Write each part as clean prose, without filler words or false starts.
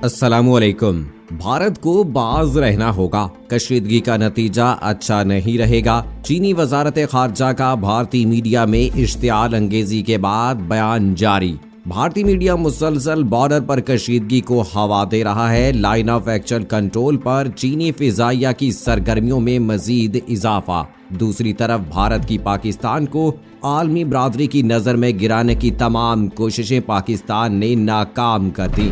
السلام علیکم۔ بھارت کو باز رہنا ہوگا، کشیدگی کا نتیجہ اچھا نہیں رہے گا۔ چینی وزارت خارجہ کا بھارتی میڈیا میں اشتعال انگیزی کے بعد بیان جاری۔ بھارتی میڈیا مسلسل بارڈر پر کشیدگی کو ہوا دے رہا ہے۔ لائن آف ایکچوئل کنٹرول پر چینی فضائیہ کی سرگرمیوں میں مزید اضافہ۔ دوسری طرف بھارت کی پاکستان کو عالمی برادری کی نظر میں گرانے کی تمام کوششیں پاکستان نے ناکام کر دی۔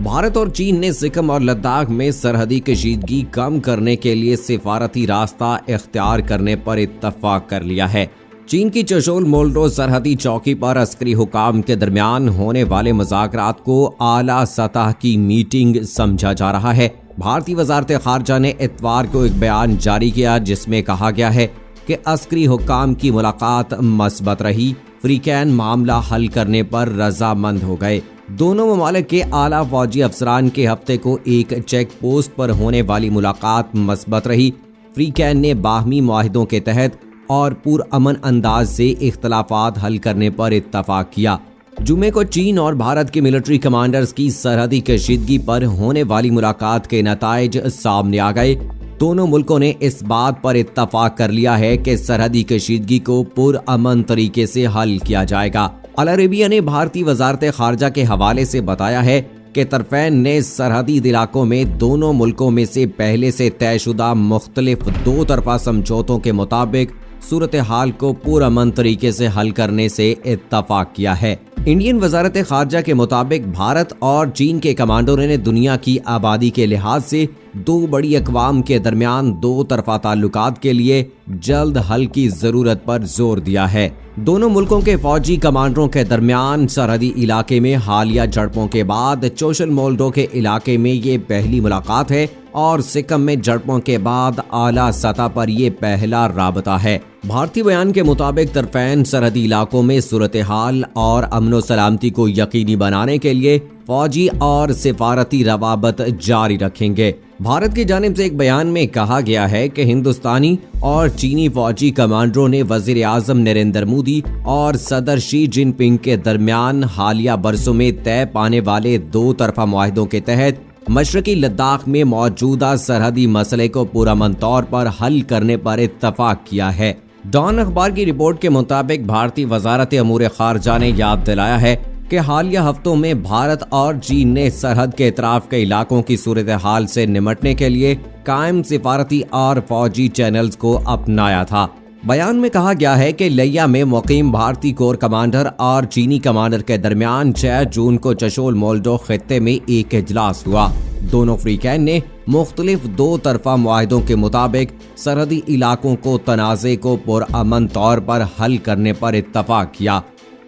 بھارت اور چین نے سکم اور لداخ میں سرحدی کشیدگی کم کرنے کے لیے سفارتی راستہ اختیار کرنے پر اتفاق کر لیا ہے۔ چین کی چشول مولڈو سرحدی چوکی پر عسکری حکام کے درمیان ہونے والے مذاکرات کو اعلیٰ سطح کی میٹنگ سمجھا جا رہا ہے۔ بھارتی وزارت خارجہ نے اتوار کو ایک بیان جاری کیا جس میں کہا گیا ہے کہ عسکری حکام کی ملاقات مثبت رہی، فریقین معاملہ حل کرنے پر رضامند ہو گئے۔ دونوں ممالک کے اعلیٰ فوجی افسران کے ہفتے کو ایک چیک پوسٹ پر ہونے والی ملاقات مثبت رہی۔ فریقین نے باہمی معاہدوں کے تحت اور پرامن انداز سے اختلافات حل کرنے پر اتفاق کیا۔ جمعے کو چین اور بھارت کے ملٹری کمانڈرز کی سرحدی کشیدگی پر ہونے والی ملاقات کے نتائج سامنے آ گئے۔ دونوں ملکوں نے اس بات پر اتفاق کر لیا ہے کہ سرحدی کشیدگی کو پرامن طریقے سے حل کیا جائے گا۔ العربیہ نے بھارتی وزارت خارجہ کے حوالے سے بتایا ہے کہ طرفین نے سرحدی علاقوں میں دونوں ملکوں میں سے پہلے سے طے شدہ مختلف دو طرفہ سمجھوتوں کے مطابق صورتحال کو پرامن طریقے سے حل کرنے سے اتفاق کیا ہے۔ انڈین وزارت خارجہ کے مطابق بھارت اور چین کے کمانڈروں نے دنیا کی آبادی کے لحاظ سے دو بڑی اقوام کے درمیان دو طرفہ تعلقات کے لیے جلد حل کی ضرورت پر زور دیا ہے۔ دونوں ملکوں کے فوجی کمانڈروں کے درمیان سرحدی علاقے میں حالیہ جھڑپوں کے بعد چوشل مولڈو کے علاقے میں یہ پہلی ملاقات ہے اور سکم میں جھڑپوں کے بعد اعلیٰ سطح پر یہ پہلا رابطہ ہے۔ بھارتی بیان کے مطابق طرفین سرحدی علاقوں میں صورتحال اور امن و سلامتی کو یقینی بنانے کے لیے فوجی اور سفارتی روابط جاری رکھیں گے۔ بھارت کی جانب سے ایک بیان میں کہا گیا ہے کہ ہندوستانی اور چینی فوجی کمانڈروں نے وزیر اعظم نریندر مودی اور صدر شی جن پنگ کے درمیان حالیہ برسوں میں طے پانے والے دو طرفہ معاہدوں کے تحت مشرقی لداخ میں موجودہ سرحدی مسئلے کو پرامن طور پر حل کرنے پر اتفاق کیا ہے۔ ڈان اخبار کی رپورٹ کے مطابق بھارتی وزارت امور خارجہ نے یاد دلایا ہے کہ حالیہ ہفتوں میں بھارت اور چین نے سرحد کے اطراف کے علاقوں کی صورتحال سے نمٹنے کے لیے قائم سفارتی اور فوجی چینلز کو اپنایا تھا۔ بیان میں کہا گیا ہے کہ لیہ میں مقیم بھارتی کور کمانڈر اور چینی کمانڈر کے درمیان 6 جون کو چشول مولڈو خطے میں ایک اجلاس ہوا۔ دونوں فریقین نے مختلف دو طرفہ معاہدوں کے مطابق سرحدی علاقوں کو تنازع کو پرامن طور پر حل کرنے پر اتفاق کیا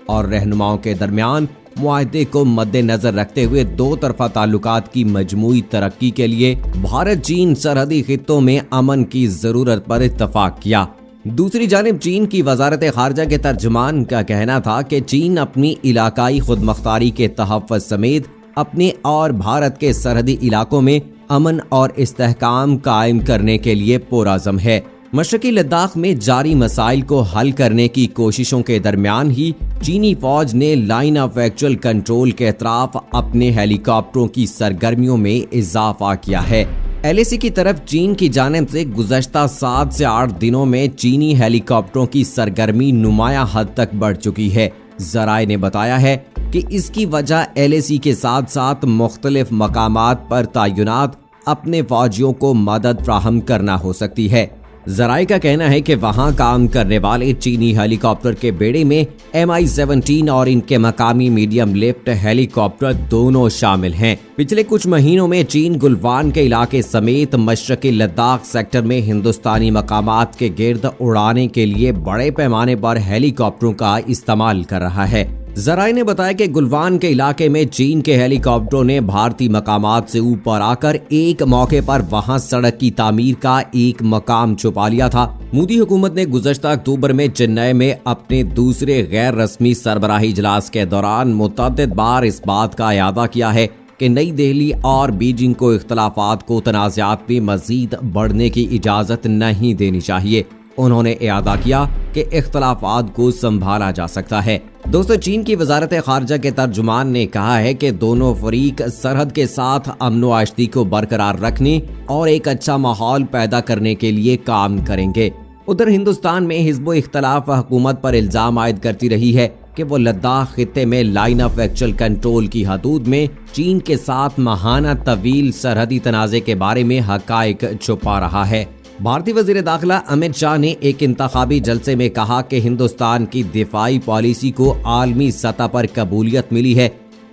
اور رہنماؤں کے درمیان معاہدے کو مد نظر رکھتے ہوئے دو طرفہ تعلقات کی مجموعی ترقی کے لیے بھارت چین سرحدی خطوں میں امن کی ضرورت پر اتفاق کیا۔ دوسری جانب چین کی وزارت خارجہ کے ترجمان کا کہنا تھا کہ چین اپنی علاقائی خود مختاری کے تحفظ سمیت اپنے اور بھارت کے سرحدی علاقوں میں امن اور استحکام قائم کرنے کے لیے پرعزم ہے۔ مشرقی لداخ میں جاری مسائل کو حل کرنے کی کوششوں کے درمیان ہی چینی فوج نے لائن آف ایکچوئل کنٹرول کے اطراف اپنے ہیلی کاپٹروں کی سرگرمیوں میں اضافہ کیا ہے۔ LAC کی طرف چین کی جانب سے گزشتہ 7 سے 8 دنوں میں چینی ہیلی کاپٹروں کی سرگرمی نمایاں حد تک بڑھ چکی ہے۔ ذرائع نے بتایا ہے کہ اس کی وجہ LAC کے ساتھ ساتھ مختلف مقامات پر تعینات اپنے فوجیوں کو مدد فراہم کرنا ہو سکتی ہے۔ ذرائع کا کہنا ہے کہ وہاں کام کرنے والے چینی ہیلی کاپٹر کے بیڑے میں Mi-17 اور ان کے مقامی میڈیم لفٹ ہیلی کاپٹر دونوں شامل ہیں۔ پچھلے کچھ مہینوں میں چین گلوان کے علاقے سمیت مشرقی لداخ سیکٹر میں ہندوستانی مقامات کے گرد اڑانے کے لیے بڑے پیمانے پر ہیلی کاپٹروں کا استعمال کر رہا ہے۔ ذرائع نے بتایا کہ گلوان کے علاقے میں چین کے ہیلی کاپٹروں نے بھارتی مقامات سے اوپر آ کر ایک موقع پر وہاں سڑک کی تعمیر کا ایک مقام چھپا لیا تھا۔ مودی حکومت نے گزشتہ اکتوبر میں چنئی میں اپنے دوسرے غیر رسمی سربراہی اجلاس کے دوران متعدد بار اس بات کا اعادہ کیا ہے کہ نئی دہلی اور بیجنگ کو اختلافات کو تنازعات میں مزید بڑھنے کی اجازت نہیں دینی چاہیے۔ انہوں نے اعادہ کیا کہ اختلافات کو سنبھالا جا سکتا ہے۔ دوستو، چین کی وزارت خارجہ کے ترجمان نے کہا ہے کہ دونوں فریق سرحد کے ساتھ امن و آشتی کو برقرار رکھنے اور ایک اچھا ماحول پیدا کرنے کے لیے کام کریں گے۔ ادھر ہندوستان میں حزب اختلاف حکومت پر الزام عائد کرتی رہی ہے کہ وہ لداخ خطے میں لائن آف ایکچوئل کنٹرول کی حدود میں چین کے ساتھ ماہانہ طویل سرحدی تنازع کے بارے میں حقائق چھپا رہا ہے۔ بھارتی وزیر داخلہ امت شاہ نے ایک انتخابی جلسے میں کہا کہ ہندوستان کی دفاعی پالیسی کو عالمی سطح پر قبولیت ملی ہے۔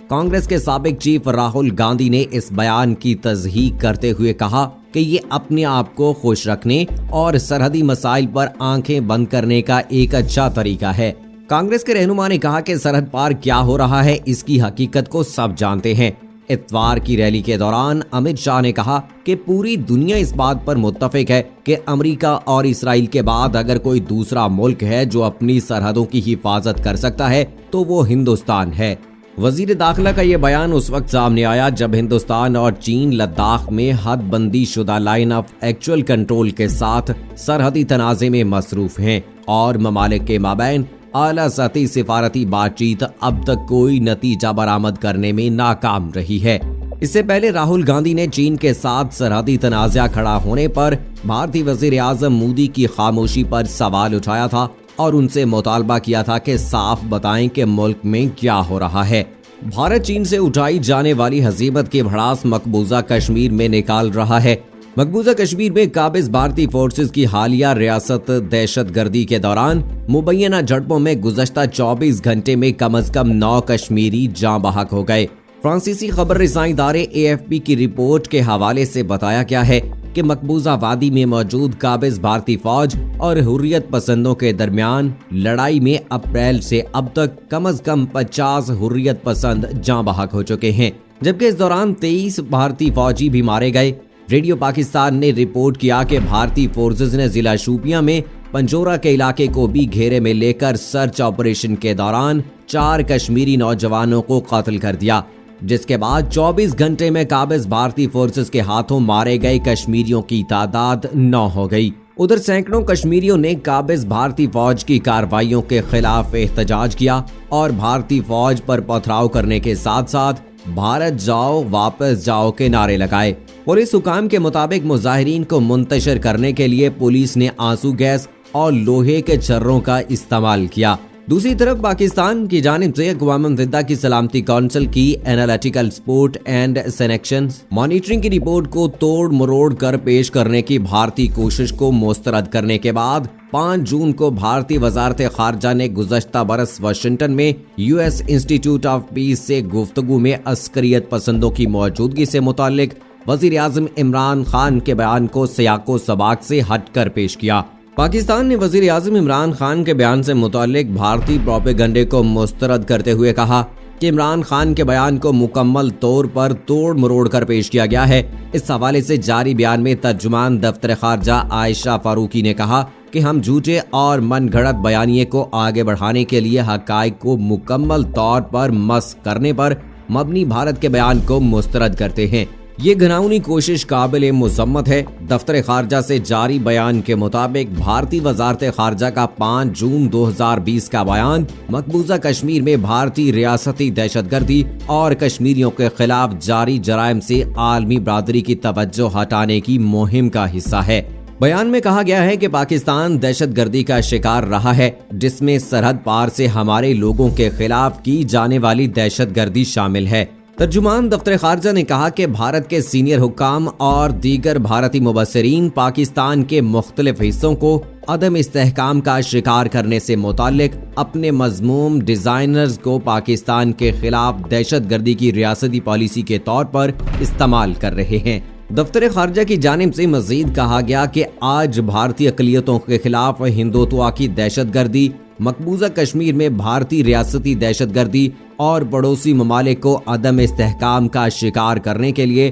کانگریس کے سابق چیف راہل گاندھی نے اس بیان کی تصحیح کرتے ہوئے کہا کہ یہ اپنے آپ کو خوش رکھنے اور سرحدی مسائل پر آنکھیں بند کرنے کا ایک اچھا طریقہ ہے۔ کانگریس کے رہنما نے کہا کہ سرحد پار کیا ہو رہا ہے اس کی حقیقت کو سب جانتے ہیں۔ اتوار کی ریلی کے دوران امت شاہ نے کہا کہ پوری دنیا اس بات پر متفق ہے کہ امریکہ اور اسرائیل کے بعد اگر کوئی دوسرا ملک ہے جو اپنی سرحدوں کی حفاظت کر سکتا ہے تو وہ ہندوستان ہے۔ وزیر داخلہ کا یہ بیان اس وقت سامنے آیا جب ہندوستان اور چین لداخ میں حد بندی شدہ لائن آف ایکچوئل کنٹرول کے ساتھ سرحدی تنازع میں مصروف ہیں اور ممالک کے مابین اعلیٰ سطحی سفارتی بات چیت اب تک کوئی نتیجہ برآمد کرنے میں ناکام رہی ہے۔ اس سے پہلے راہل گاندھی نے چین کے ساتھ سرحدی تنازع کھڑا ہونے پر بھارتی وزیر اعظم مودی کی خاموشی پر سوال اٹھایا تھا اور ان سے مطالبہ کیا تھا کہ صاف بتائیں کہ ملک میں کیا ہو رہا ہے۔ بھارت چین سے اٹھائی جانے والی ہزیمت کی بھڑاس مقبوضہ کشمیر میں نکال رہا ہے۔ مقبوضہ کشمیر میں قابض بھارتی فورسز کی حالیہ ریاست دہشت گردی کے دوران مبینہ جھڑپوں میں گزشتہ 24 گھنٹے میں کم از کم 9 کشمیری جاں بحق ہو گئے۔ فرانسیسی خبر رساں ادارے AFP کی رپورٹ کے حوالے سے بتایا گیا ہے کہ مقبوضہ وادی میں موجود قابض بھارتی فوج اور حریت پسندوں کے درمیان لڑائی میں اپریل سے اب تک کم از کم 50 حریت پسند جاں بحق ہو چکے ہیں، جبکہ اس دوران 23 بھارتی فوجی بھی مارے گئے۔ ریڈیو پاکستان نے رپورٹ کیا کہ بھارتی فورسز نے ضلع شوپیاں میں پنجورہ کے علاقے کو بھی گھیرے میں لے کر سرچ آپریشن کے دوران 4 کشمیری نوجوانوں کو قتل کر دیا، جس کے بعد 24 گھنٹے میں قابض بھارتی فورسز کے ہاتھوں مارے گئے کشمیریوں کی تعداد 9 ہو گئی۔ ادھر سینکڑوں کشمیریوں نے قابض بھارتی فوج کی کارروائیوں کے خلاف احتجاج کیا اور بھارتی فوج پر پتھراؤ کرنے کے ساتھ ساتھ بھارت جاؤ واپس جاؤ کے نعرے لگائے۔ پولیس حکام کے مطابق مظاہرین کو منتشر کرنے کے لیے پولیس نے آنسو گیس اور لوہے کے چھروں کا استعمال کیا۔ دوسری طرف پاکستان کی جانب سے اقوام متحدہ کی سلامتی کونسل کی analytical support and sanction monitoring کی رپورٹ کو توڑ مروڑ کر پیش کرنے کی بھارتی کوشش کو مسترد کرنے کے بعد 5 جون کو بھارتی وزارت خارجہ نے گزشتہ برس واشنگٹن میں US انسٹی ٹیوٹ آف پیس سے گفتگو میں عسکریت پسندوں کی موجودگی سے متعلق وزیر اعظم عمران خان کے بیان کو سیاق و سباق سے ہٹ کر پیش کیا۔ پاکستان نے وزیر اعظم عمران خان کے بیان سے متعلق بھارتی پروپیگنڈے کو مسترد کرتے ہوئے کہا کہ عمران خان کے بیان کو مکمل طور پر توڑ مروڑ کر پیش کیا گیا ہے۔ اس حوالے سے جاری بیان میں ترجمان دفتر خارجہ عائشہ فاروقی نے کہا کہ ہم جھوٹے اور من گھڑت بیانیے کو آگے بڑھانے کے لیے حقائق کو مکمل طور پر مسخ کرنے پر مبنی بھارت کے بیان کو مسترد کرتے ہیں۔ یہ گھناؤنی کوشش قابل مذمت ہے۔ دفتر خارجہ سے جاری بیان کے مطابق بھارتی وزارت خارجہ کا 5 جون 2020 کا بیان مقبوضہ کشمیر میں بھارتی ریاستی دہشت گردی اور کشمیریوں کے خلاف جاری جرائم سے عالمی برادری کی توجہ ہٹانے کی مہم کا حصہ ہے۔ بیان میں کہا گیا ہے کہ پاکستان دہشت گردی کا شکار رہا ہے، جس میں سرحد پار سے ہمارے لوگوں کے خلاف کی جانے والی دہشت گردی شامل ہے۔ ترجمان دفتر خارجہ نے کہا کہ بھارت کے سینئر حکام اور دیگر بھارتی مبصرین پاکستان کے مختلف حصوں کو عدم استحکام کا شکار کرنے سے متعلق اپنے مذموم ڈیزائنرز کو پاکستان کے خلاف دہشت گردی کی ریاستی پالیسی کے طور پر استعمال کر رہے ہیں۔ دفتر خارجہ کی جانب سے مزید کہا گیا کہ آج بھارتی اقلیتوں کے خلاف ہندوتوا کی دہشت گردی، مقبوضہ کشمیر میں بھارتی ریاستی دہشت گردی اور پڑوسی ممالک کو عدم استحکام کا شکار کرنے کے لیے